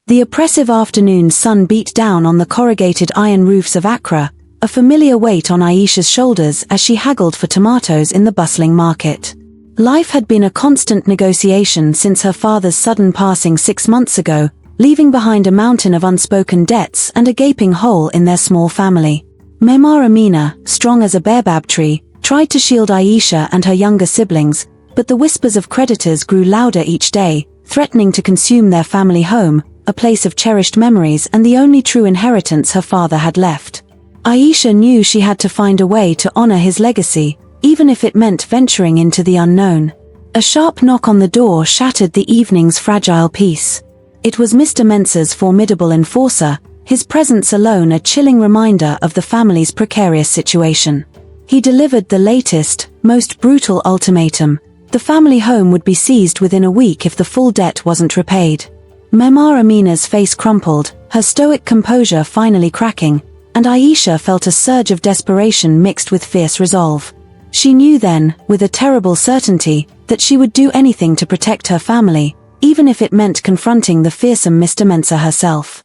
The oppressive afternoon sun beat down on the corrugated iron roofs of Accra, a familiar weight on Aisha's shoulders as she haggled for tomatoes in the bustling market. Life had been a constant negotiation since her father's sudden passing 6 months ago, leaving behind a mountain of unspoken debts and a gaping hole in their small family. Mama Amina, strong as a baobab tree, tried to shield Aisha and her younger siblings, but the whispers of creditors grew louder each day, threatening to consume their family home, a place of cherished memories and the only true inheritance her father had left. Aisha knew she had to find a way to honor his legacy, even if it meant venturing into the unknown. A sharp knock on the door shattered the evening's fragile peace. It was Mr. Mensah's formidable enforcer, his presence alone a chilling reminder of the family's precarious situation. He delivered the latest, most brutal ultimatum. The family home would be seized within a week if the full debt wasn't repaid. Mama Amina's face crumpled, her stoic composure finally cracking, and Aisha felt a surge of desperation mixed with fierce resolve. She knew then, with a terrible certainty, that she would do anything to protect her family, even if it meant confronting the fearsome Mr. Mensah herself.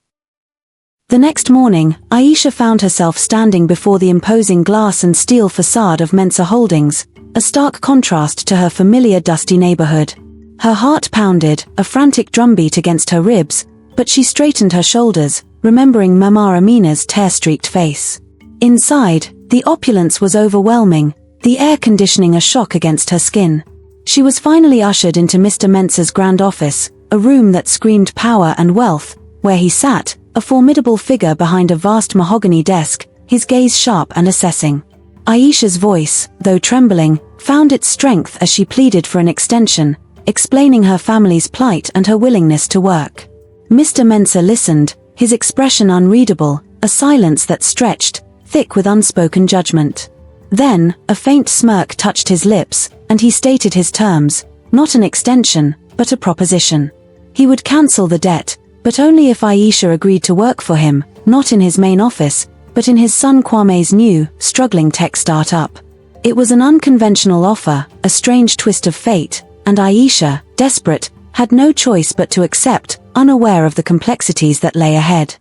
The next morning, Aisha found herself standing before the imposing glass and steel facade of Mensah Holdings, a stark contrast to her familiar dusty neighborhood. Her heart pounded, a frantic drumbeat against her ribs, but she straightened her shoulders, remembering Mama Amina's tear-streaked face. Inside, the opulence was overwhelming, the air conditioning a shock against her skin. She was finally ushered into Mr. Mensah's grand office, a room that screamed power and wealth, where he sat, a formidable figure behind a vast mahogany desk, his gaze sharp and assessing. Aisha's voice, though trembling, found its strength as she pleaded for an extension, explaining her family's plight and her willingness to work. Mr. Mensah listened, his expression unreadable, a silence that stretched, thick with unspoken judgment. Then, a faint smirk touched his lips, and he stated his terms, not an extension, but a proposition. He would cancel the debt, but only if Aisha agreed to work for him, not in his main office, but in his son Kwame's new, struggling tech startup. It was an unconventional offer, a strange twist of fate, and Aisha, desperate, had no choice but to accept, unaware of the complexities that lay ahead.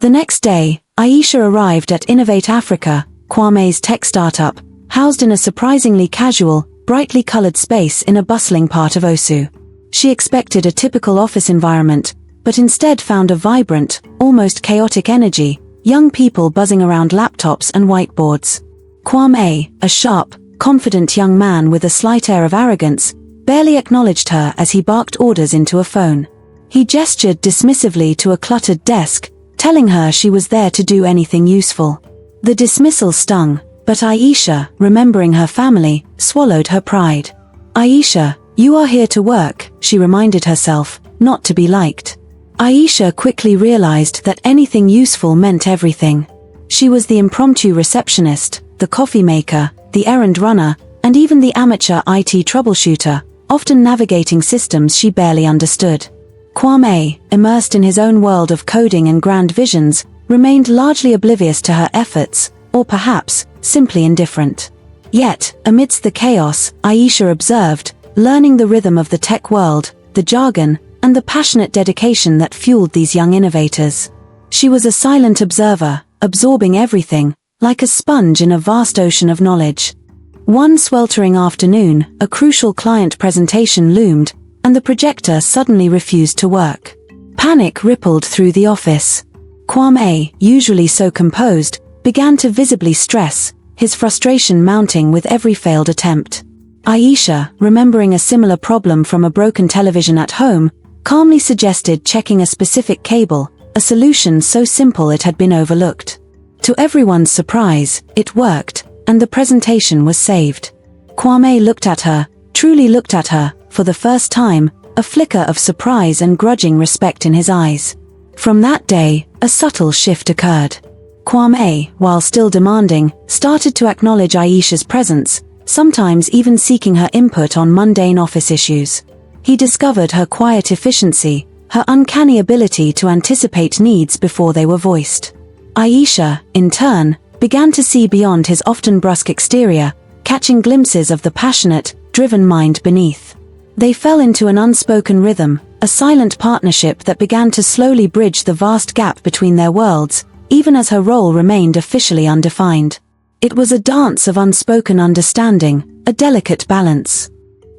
The next day, Aisha arrived at Innovate Africa, Kwame's tech startup, housed in a surprisingly casual, brightly colored space in a bustling part of Osu. She expected a typical office environment, but instead found a vibrant, almost chaotic energy, young people buzzing around laptops and whiteboards. Kwame, a sharp, confident young man with a slight air of arrogance, barely acknowledged her as he barked orders into a phone. He gestured dismissively to a cluttered desk, telling her she was there to do anything useful. The dismissal stung, but Aisha, remembering her family, swallowed her pride. "Aisha, you are here to work," she reminded herself, "not to be liked." Aisha quickly realized that anything useful meant everything. She was the impromptu receptionist, the coffee maker, the errand runner, and even the amateur IT troubleshooter, often navigating systems she barely understood. Kwame, immersed in his own world of coding and grand visions, remained largely oblivious to her efforts, or perhaps, simply indifferent. Yet, amidst the chaos, Aisha observed, learning the rhythm of the tech world, the jargon, and the passionate dedication that fueled these young innovators. She was a silent observer, absorbing everything, like a sponge in a vast ocean of knowledge. One sweltering afternoon, a crucial client presentation loomed, and the projector suddenly refused to work. Panic rippled through the office. Kwame, usually so composed, began to visibly stress, his frustration mounting with every failed attempt. Aisha, remembering a similar problem from a broken television at home, calmly suggested checking a specific cable, a solution so simple it had been overlooked. To everyone's surprise, it worked, and the presentation was saved. Kwame looked at her, truly looked at her, for the first time, a flicker of surprise and grudging respect in his eyes. From that day, a subtle shift occurred. Kwame, while still demanding, started to acknowledge Aisha's presence, sometimes even seeking her input on mundane office issues. He discovered her quiet efficiency, her uncanny ability to anticipate needs before they were voiced. Aisha, in turn, began to see beyond his often brusque exterior, catching glimpses of the passionate, driven mind beneath. They fell into an unspoken rhythm, a silent partnership that began to slowly bridge the vast gap between their worlds, even as her role remained officially undefined. It was a dance of unspoken understanding, a delicate balance.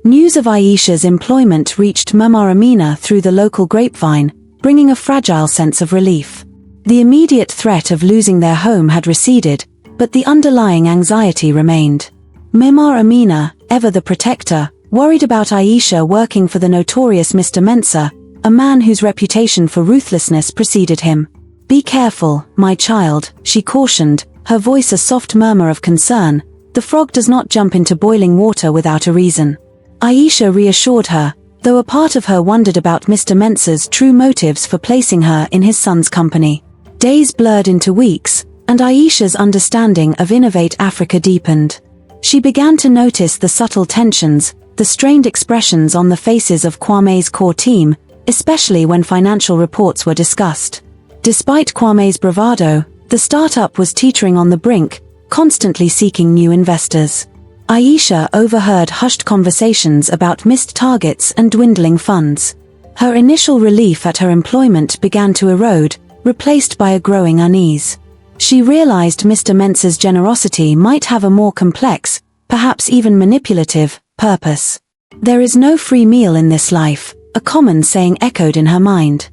News of Aisha's employment reached Mama Amina through the local grapevine, bringing a fragile sense of relief. The immediate threat of losing their home had receded, but the underlying anxiety remained. Mama Amina, ever the protector, worried about Aisha working for the notorious Mr. Mensah, a man whose reputation for ruthlessness preceded him. "Be careful, my child," she cautioned, her voice a soft murmur of concern. "The frog does not jump into boiling water without a reason." Aisha reassured her, though a part of her wondered about Mr. Mensah's true motives for placing her in his son's company. Days blurred into weeks, and Aisha's understanding of Innovate Africa deepened. She began to notice the subtle tensions, the strained expressions on the faces of Kwame's core team, especially when financial reports were discussed. Despite Kwame's bravado, the startup was teetering on the brink, constantly seeking new investors. Aisha overheard hushed conversations about missed targets and dwindling funds. Her initial relief at her employment began to erode, replaced by a growing unease. She realized Mr. Mensah's generosity might have a more complex, perhaps even manipulative, purpose. "There is no free meal in this life," a common saying echoed in her mind.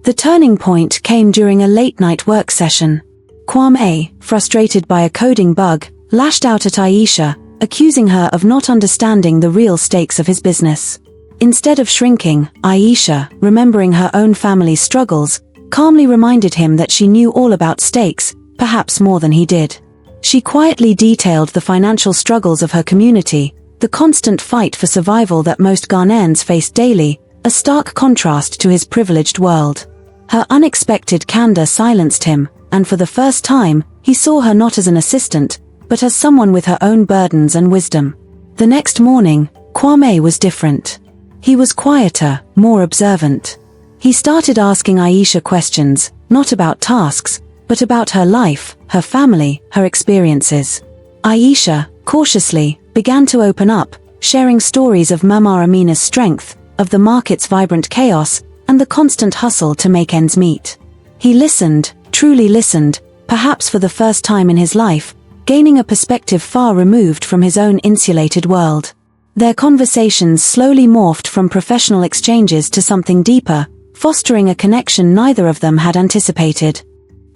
The turning point came during a late-night work session. Kwame, frustrated by a coding bug, lashed out at Aisha, accusing her of not understanding the real stakes of his business. Instead of shrinking, Aisha, remembering her own family's struggles, calmly reminded him that she knew all about stakes, perhaps more than he did. She quietly detailed the financial struggles of her community, the constant fight for survival that most Ghanaians faced daily, a stark contrast to his privileged world. Her unexpected candor silenced him, and for the first time, he saw her not as an assistant, but as someone with her own burdens and wisdom. The next morning, Kwame was different. He was quieter, more observant. He started asking Aisha questions, not about tasks, but about her life, her family, her experiences. Aisha, cautiously, began to open up, sharing stories of Mama Amina's strength, of the market's vibrant chaos, and the constant hustle to make ends meet. He listened, truly listened, perhaps for the first time in his life, gaining a perspective far removed from his own insulated world. Their conversations slowly morphed from professional exchanges to something deeper, fostering a connection neither of them had anticipated.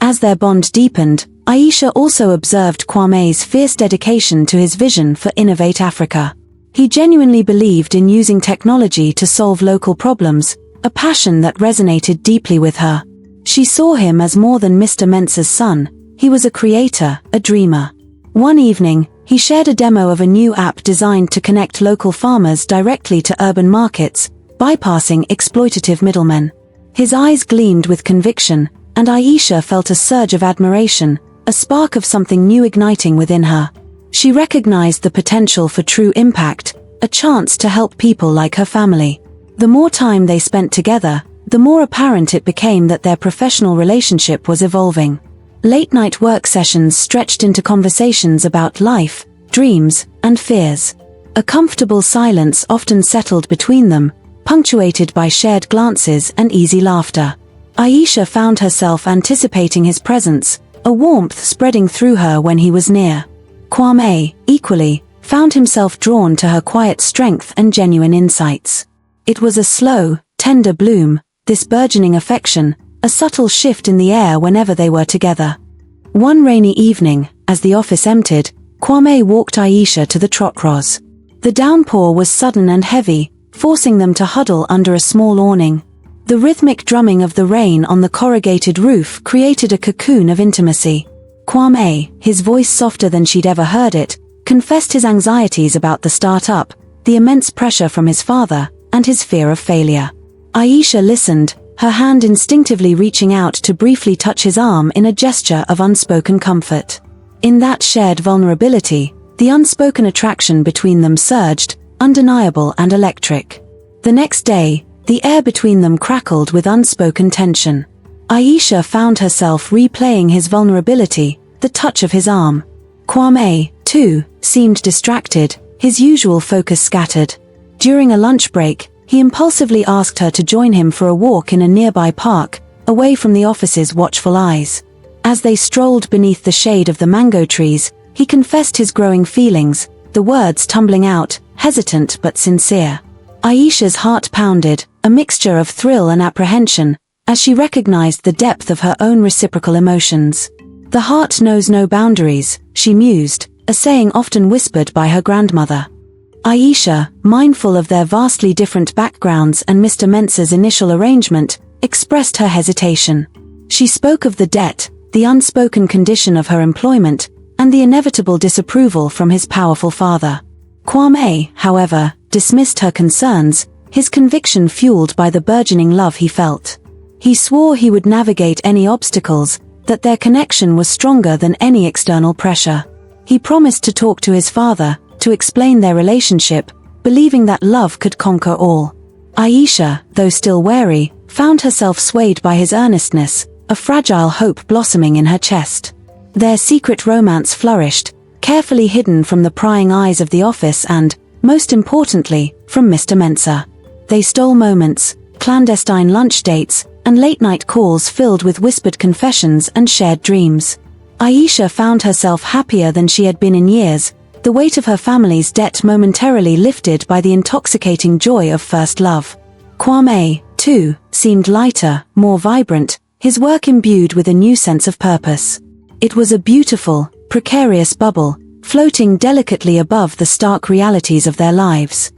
As their bond deepened, Aisha also observed Kwame's fierce dedication to his vision for Innovate Africa. He genuinely believed in using technology to solve local problems, a passion that resonated deeply with her. She saw him as more than Mr. Mensah's son. He was a creator, a dreamer. One evening, he shared a demo of a new app designed to connect local farmers directly to urban markets, bypassing exploitative middlemen. His eyes gleamed with conviction, and Aisha felt a surge of admiration, a spark of something new igniting within her. She recognized the potential for true impact, a chance to help people like her family. The more time they spent together, the more apparent it became that their professional relationship was evolving. Late-night work sessions stretched into conversations about life, dreams, and fears. A comfortable silence often settled between them, punctuated by shared glances and easy laughter. Aisha found herself anticipating his presence, a warmth spreading through her when he was near. Kwame, equally, found himself drawn to her quiet strength and genuine insights. It was a slow, tender bloom, this burgeoning affection, a subtle shift in the air whenever they were together. One rainy evening, as the office emptied, Kwame walked Aisha to the trot-ros. The downpour was sudden and heavy, forcing them to huddle under a small awning. The rhythmic drumming of the rain on the corrugated roof created a cocoon of intimacy. Kwame, his voice softer than she'd ever heard it, confessed his anxieties about the start-up, the immense pressure from his father, and his fear of failure. Aisha listened, her hand instinctively reaching out to briefly touch his arm in a gesture of unspoken comfort. In that shared vulnerability, the unspoken attraction between them surged, undeniable and electric. The next day, the air between them crackled with unspoken tension. Aisha found herself replaying his vulnerability, the touch of his arm. Kwame, too, seemed distracted, his usual focus scattered. During a lunch break, He impulsively asked her to join him for a walk in a nearby park, away from the office's watchful eyes. As they strolled beneath the shade of the mango trees, he confessed his growing feelings, the words tumbling out, hesitant but sincere. Aisha's heart pounded, a mixture of thrill and apprehension, as she recognized the depth of her own reciprocal emotions. "The heart knows no boundaries," she mused, a saying often whispered by her grandmother. Aisha, mindful of their vastly different backgrounds and Mr. Mensah's initial arrangement, expressed her hesitation. She spoke of the debt, the unspoken condition of her employment, and the inevitable disapproval from his powerful father. Kwame, however, dismissed her concerns, his conviction fueled by the burgeoning love he felt. He swore he would navigate any obstacles, that their connection was stronger than any external pressure. He promised to talk to his father, to explain their relationship, believing that love could conquer all. Aisha, though still wary, found herself swayed by his earnestness, a fragile hope blossoming in her chest. Their secret romance flourished, carefully hidden from the prying eyes of the office and, most importantly, from Mr. Mensah. They stole moments, clandestine lunch dates, and late-night calls filled with whispered confessions and shared dreams. Aisha found herself happier than she had been in years, the weight of her family's debt momentarily lifted by the intoxicating joy of first love. Kwame, too, seemed lighter, more vibrant, his work imbued with a new sense of purpose. It was a beautiful, precarious bubble, floating delicately above the stark realities of their lives.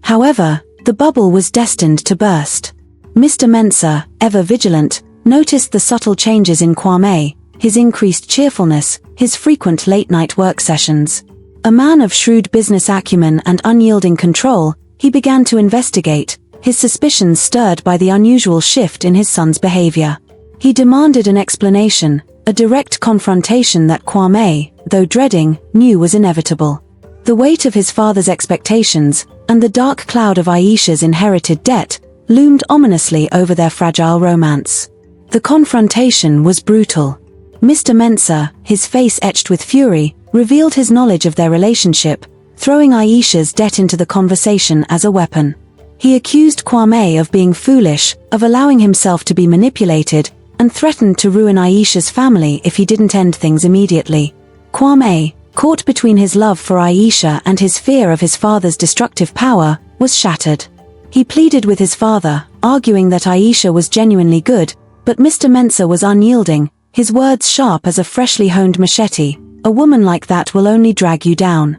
However, the bubble was destined to burst. Mr. Mensah, ever vigilant, noticed the subtle changes in Kwame, his increased cheerfulness, his frequent late-night work sessions. A man of shrewd business acumen and unyielding control, he began to investigate, his suspicions stirred by the unusual shift in his son's behavior. He demanded an explanation, a direct confrontation that Kwame, though dreading, knew was inevitable. The weight of his father's expectations, and the dark cloud of Aisha's inherited debt, loomed ominously over their fragile romance. The confrontation was brutal. Mr. Mensah, his face etched with fury, revealed his knowledge of their relationship, throwing Aisha's debt into the conversation as a weapon. He accused Kwame of being foolish, of allowing himself to be manipulated, and threatened to ruin Aisha's family if he didn't end things immediately. Kwame, caught between his love for Aisha and his fear of his father's destructive power, was shattered. He pleaded with his father, arguing that Aisha was genuinely good, but Mr. Mensah was unyielding, his words sharp as a freshly honed machete. "A woman like that will only drag you down."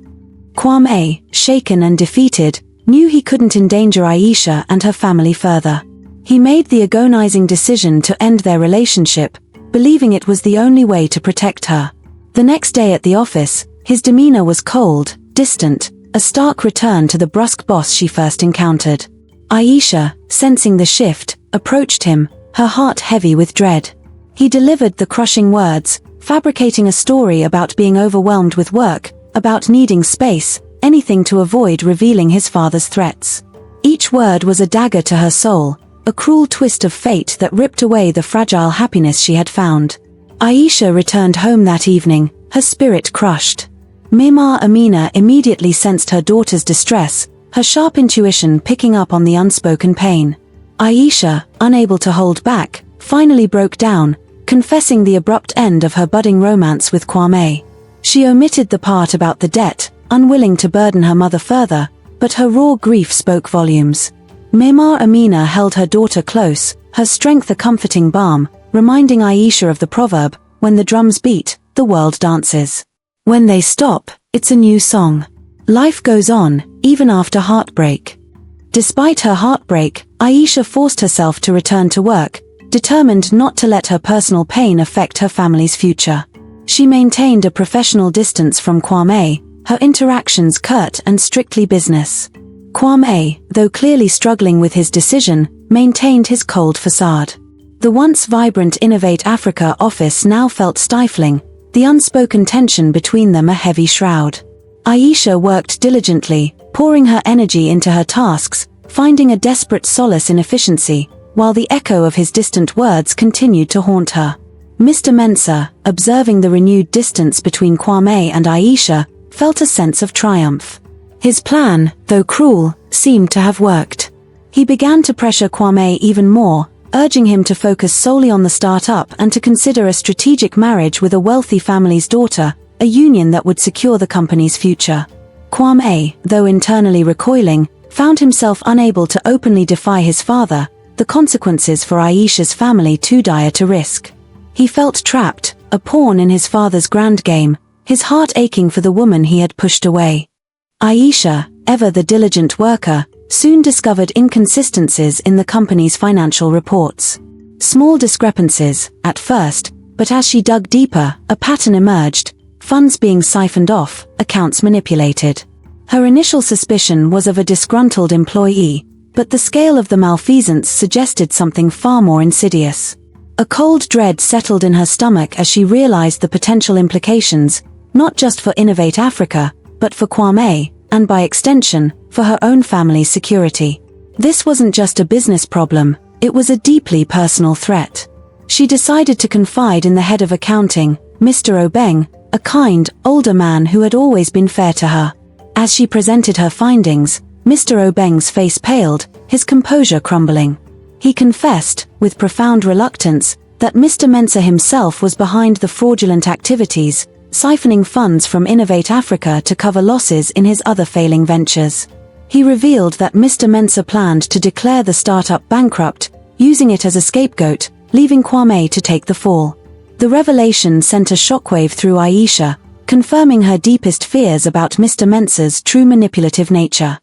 Kwame, shaken and defeated, knew he couldn't endanger Aisha and her family further. He made the agonizing decision to end their relationship, believing it was the only way to protect her. The next day at the office, his demeanor was cold, distant, a stark return to the brusque boss she first encountered. Aisha, sensing the shift, approached him, her heart heavy with dread. He delivered the crushing words, fabricating a story about being overwhelmed with work, about needing space, anything to avoid revealing his father's threats. Each word was a dagger to her soul, a cruel twist of fate that ripped away the fragile happiness she had found. Aisha returned home that evening, her spirit crushed. Mimar Amina immediately sensed her daughter's distress, her sharp intuition picking up on the unspoken pain. Aisha, unable to hold back, finally broke down, confessing the abrupt end of her budding romance with Kwame. She omitted the part about the debt, unwilling to burden her mother further, but her raw grief spoke volumes. Mimar Amina held her daughter close, her strength a comforting balm, reminding Aisha of the proverb, "When the drums beat, the world dances. When they stop, it's a new song." Life goes on, even after heartbreak. Despite her heartbreak, Aisha forced herself to return to work, determined not to let her personal pain affect her family's future. She maintained a professional distance from Kwame, her interactions curt and strictly business. Kwame, though clearly struggling with his decision, maintained his cold facade. The once vibrant Innovate Africa office now felt stifling, the unspoken tension between them a heavy shroud. Aisha worked diligently, pouring her energy into her tasks, finding a desperate solace in efficiency, while the echo of his distant words continued to haunt her. Mr. Mensah, observing the renewed distance between Kwame and Aisha, felt a sense of triumph. His plan, though cruel, seemed to have worked. He began to pressure Kwame even more, urging him to focus solely on the startup and to consider a strategic marriage with a wealthy family's daughter, a union that would secure the company's future. Kwame, though internally recoiling, found himself unable to openly defy his father, the consequences for Aisha's family too dire to risk. He felt trapped, a pawn in his father's grand game, his heart aching for the woman he had pushed away. Aisha, ever the diligent worker, soon discovered inconsistencies in the company's financial reports. Small discrepancies, at first, but as she dug deeper, a pattern emerged: funds being siphoned off, accounts manipulated. Her initial suspicion was of a disgruntled employee, but the scale of the malfeasance suggested something far more insidious. A cold dread settled in her stomach as she realized the potential implications, not just for Innovate Africa, but for Kwame, and by extension, for her own family's security. This wasn't just a business problem, it was a deeply personal threat. She decided to confide in the head of accounting, Mr. Obeng, a kind, older man who had always been fair to her. As she presented her findings, Mr. Obeng's face paled, his composure crumbling. He confessed, with profound reluctance, that Mr. Mensah himself was behind the fraudulent activities, siphoning funds from Innovate Africa to cover losses in his other failing ventures. He revealed that Mr. Mensah planned to declare the startup bankrupt, using it as a scapegoat, leaving Kwame to take the fall. The revelation sent a shockwave through Aisha, confirming her deepest fears about Mr. Mensah's true manipulative nature.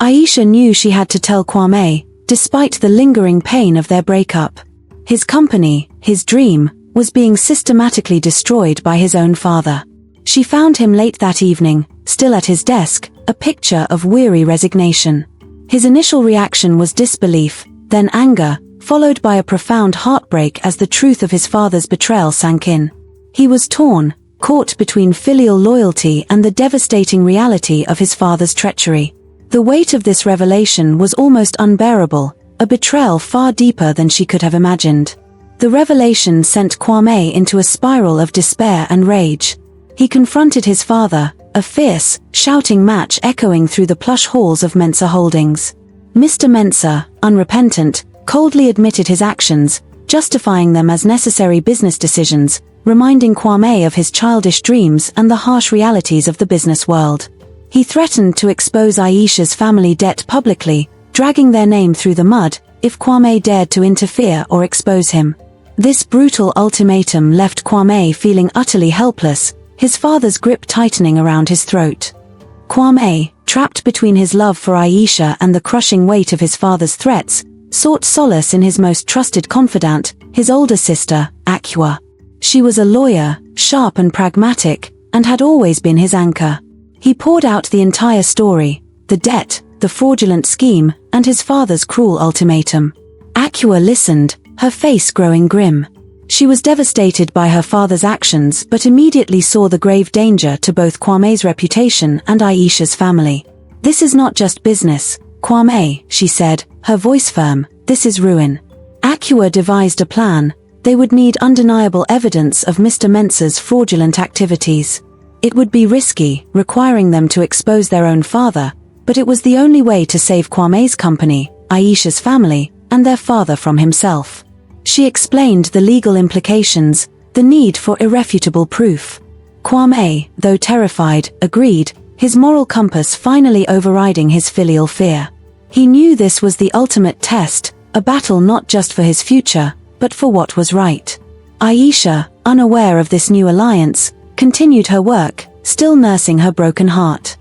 Aisha knew she had to tell Kwame, despite the lingering pain of their breakup. His company, his dream, was being systematically destroyed by his own father. She found him late that evening, still at his desk, a picture of weary resignation. His initial reaction was disbelief, then anger, followed by a profound heartbreak as the truth of his father's betrayal sank in. He was torn, caught between filial loyalty and the devastating reality of his father's treachery. The weight of this revelation was almost unbearable, a betrayal far deeper than she could have imagined. The revelation sent Kwame into a spiral of despair and rage. He confronted his father, a fierce, shouting match echoing through the plush halls of Mensah Holdings. Mr. Mensah, unrepentant, coldly admitted his actions, justifying them as necessary business decisions, reminding Kwame of his childish dreams and the harsh realities of the business world. He threatened to expose Aisha's family debt publicly, dragging their name through the mud, if Kwame dared to interfere or expose him. This brutal ultimatum left Kwame feeling utterly helpless, his father's grip tightening around his throat. Kwame, trapped between his love for Aisha and the crushing weight of his father's threats, sought solace in his most trusted confidant, his older sister, Aisha. She was a lawyer, sharp and pragmatic, and had always been his anchor. He poured out the entire story, the debt, the fraudulent scheme, and his father's cruel ultimatum. Aisha listened, her face growing grim. She was devastated by her father's actions but immediately saw the grave danger to both Kwame's reputation and Aisha's family. "This is not just business, Kwame," she said, her voice firm, "this is ruin." Aisha devised a plan. They would need undeniable evidence of Mr. Mensah's fraudulent activities. It would be risky, requiring them to expose their own father, but it was the only way to save Kwame's company, Aisha's family, and their father from himself. She explained the legal implications, the need for irrefutable proof. Kwame, though terrified, agreed, his moral compass finally overriding his filial fear. He knew this was the ultimate test, a battle not just for his future, but for what was right. Aisha, unaware of this new alliance, continued her work, still nursing her broken heart.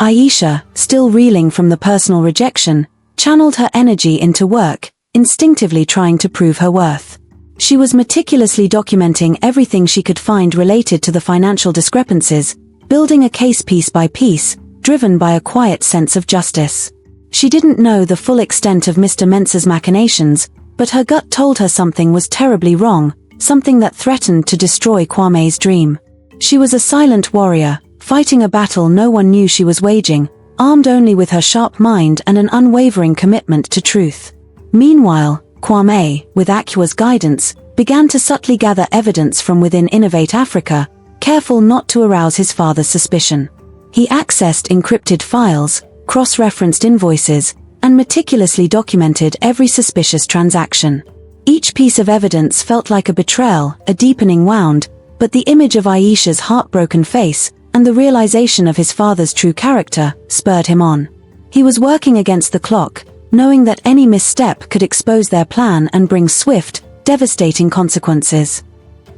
Aisha, still reeling from the personal rejection, channeled her energy into work, instinctively trying to prove her worth. She was meticulously documenting everything she could find related to the financial discrepancies, building a case piece by piece, driven by a quiet sense of justice. She didn't know the full extent of Mr. Mensah's machinations, but her gut told her something was terribly wrong, something that threatened to destroy Kwame's dream. She was a silent warrior, fighting a battle no one knew she was waging, armed only with her sharp mind and an unwavering commitment to truth. Meanwhile, Kwame, with Aisha's guidance, began to subtly gather evidence from within Innovate Africa, careful not to arouse his father's suspicion. He accessed encrypted files, cross-referenced invoices, and meticulously documented every suspicious transaction. Each piece of evidence felt like a betrayal, a deepening wound, but the image of Aisha's heartbroken face, and the realization of his father's true character, spurred him on. He was working against the clock, knowing that any misstep could expose their plan and bring swift, devastating consequences.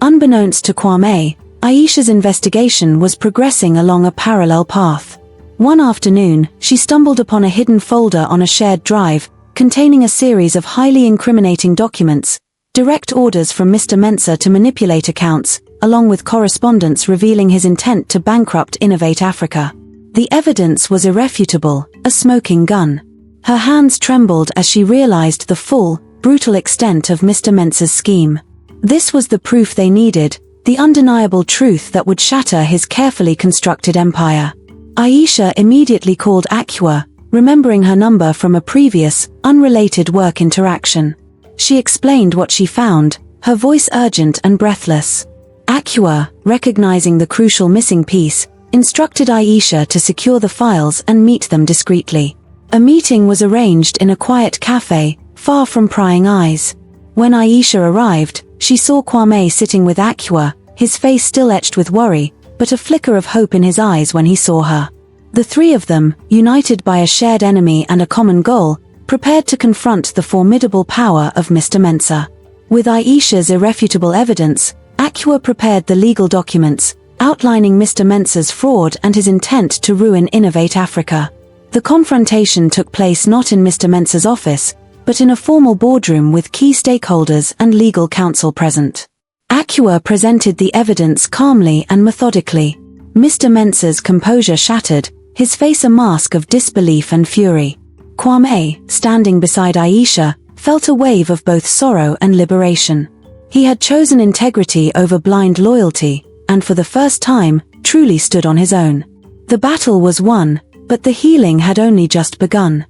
Unbeknownst to Kwame, Aisha's investigation was progressing along a parallel path. One afternoon, she stumbled upon a hidden folder on a shared drive, containing a series of highly incriminating documents, direct orders from Mr. Mensah to manipulate accounts, along with correspondence revealing his intent to bankrupt Innovate Africa. The evidence was irrefutable, a smoking gun. Her hands trembled as she realized the full, brutal extent of Mr. Mensah's scheme. This was the proof they needed, the undeniable truth that would shatter his carefully constructed empire. Aisha immediately called Accra, remembering her number from a previous, unrelated work interaction. She explained what she found, her voice urgent and breathless. Accra, recognizing the crucial missing piece, instructed Aisha to secure the files and meet them discreetly. A meeting was arranged in a quiet cafe, far from prying eyes. When Aisha arrived, she saw Kwame sitting with Accra, his face still etched with worry, but a flicker of hope in his eyes when he saw her. The three of them, united by a shared enemy and a common goal, prepared to confront the formidable power of Mr. Mensah. With Aisha's irrefutable evidence, Accra prepared the legal documents, outlining Mr. Mensah's fraud and his intent to ruin Innovate Africa. The confrontation took place not in Mr. Mensah's office, but in a formal boardroom with key stakeholders and legal counsel present. Accra presented the evidence calmly and methodically. Mr. Mensah's composure shattered, his face a mask of disbelief and fury. Kwame, standing beside Aisha, felt a wave of both sorrow and liberation. He had chosen integrity over blind loyalty, and for the first time, truly stood on his own. The battle was won, but the healing had only just begun.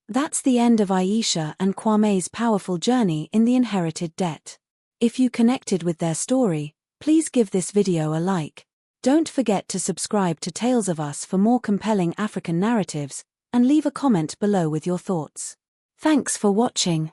That's the end of Aisha and Kwame's powerful journey in the inherited debt. If you connected with their story, please give this video a like. Don't forget to subscribe to Tales of Us for more compelling African narratives, and leave a comment below with your thoughts. Thanks for watching.